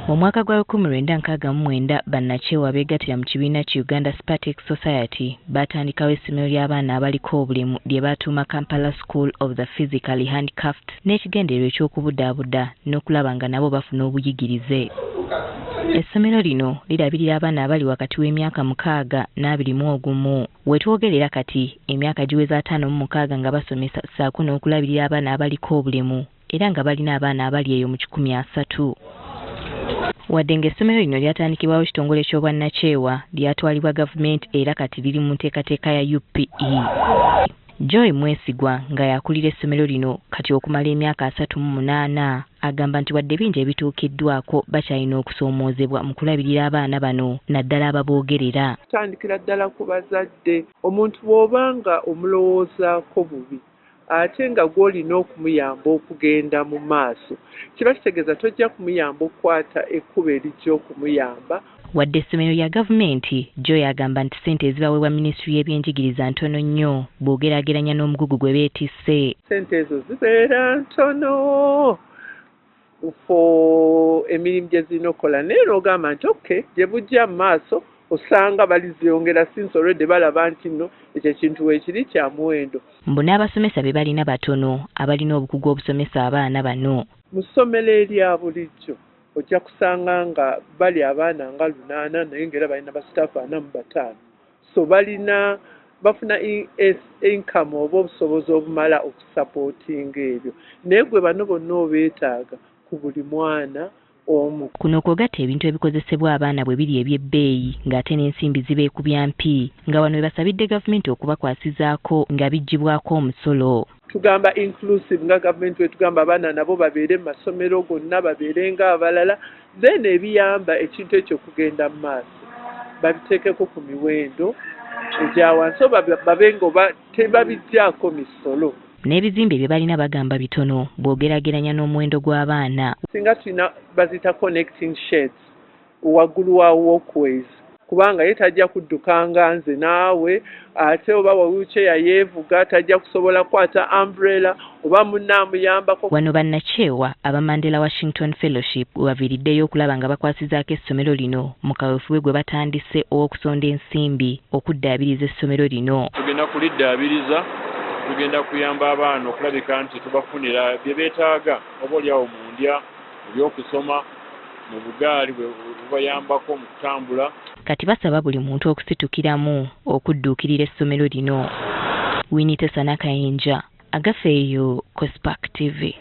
Mu mwaka gwa 1969 bannakyewa beegattira mu kibiina ki Uganda Spartak Society baatandikawo essomero ly'abaana abaliko obulimu lye baatuuma Kampala School of the Physically Handicapped n'ekigendererwa eky'okubudaabuda n'okulaba nga nabo bafuna obuyigirize. Essomero lino lirabirira abaana abali wakati w'emyaka 6 n'abirimu wetwogerera kati emyaka giweza 56 nga basomesa ssaako n'okulabirira abaana abaliko obulimu era nga balina abaana abali eyo mu 130. Wadde ng'essomero lino lyatandikibwawo kitongole ky'obwannakyewa lyatwalibwa gavumenti era kati liri mu nteekateeka ya UPE. Joy Mwesigwa nga yakulira essomero lino kati okumala emyaka 38 agamba nti wadde bingi ebituukiddwako bakyalina okusoomoozebwa mu kulabirira abaana bano naddala ababoogerera. Tandikira ddala ku bazadde. Omuntu bw'obanga omulowoozaako bubi ate nga gw'olina okumuyamba okugenda mu maaso kiba kitegeeza tojja kumuyamba okukwata ekkubo erijja okumuyamba. Wadde essomero lya gavumenti Joy agamba nti ssente ezibaweebwa minisitule y'ebyenjigiriza ntono nnyo bw'ogeraageranya n'omugugu gwe beetisse. Ssente ezo zibeera ntono fo emirimu gye zirina okukola naye n'ogamba nti okay gye bujja mu maaso osanga baliziyongera since already balaba nti nno ekyo ekintu weekiri kya muwendo. Mbu n'abasomesa be balina batono abalina obukugu obusomesa abaana bano. Mu ssomero erya bulijjo ojja kusanga nga bali abaana nga 8 naye ng'era balina basitaafu 45. So bafuna income oba obusobozi obumala okusapootinga ebyo. Naye gwe bano bonna obeetaaga ku buli mwana omu. Kuno kwogatta ebintu ebikozesebwa abaana bwe biri eby'ebbeeyi ng'ate n'ensimbi zibeekubya mpi nga wano basabidde gavumenti okubakwasizaako nga biggibwako omusolo. Tugamba inclusive nga gavumenti we tugamba abaana nabo babeere mu masomero gonna babeere ng'abalala then ebiyamba ekintu ekyo kugenda mu maaso babiteekeko ku miwendo egya wansi oba babe nga tebabiggyako misolo. N'ebizimbe bye balina bagamba bitono bw'ogeraageranya n'omuwendo gw'abaana. Singa tulina bazita connecting sheds waggulu wa walkways kubanga ye tajja kuddukanga nze naawe ate oba wheelchair yeevuga tajja kusobola kwata umbrella oba munnaamuyambako. Wano bannakyewa aba Mandela Washington Fellowship baviiriddeyo okulaba nga bakwasizaako essomero lino mu kaweefube gwe batandise ow'okusonda ensimbi okuddaabiriza essomero lino. Tugenda kuliddaabiriza tugenda kuyamba abaana okulabika nti tubafunira bye beetaaga oba olyawo mu ndya ebyokusoma mu bugaali bubayambako mu kutambula. Kati basaba buli muntu okusitukiramu okudduukirira essomero lino. Winnie Tessa Nakayinja, Agafeeyo, Cospark TV.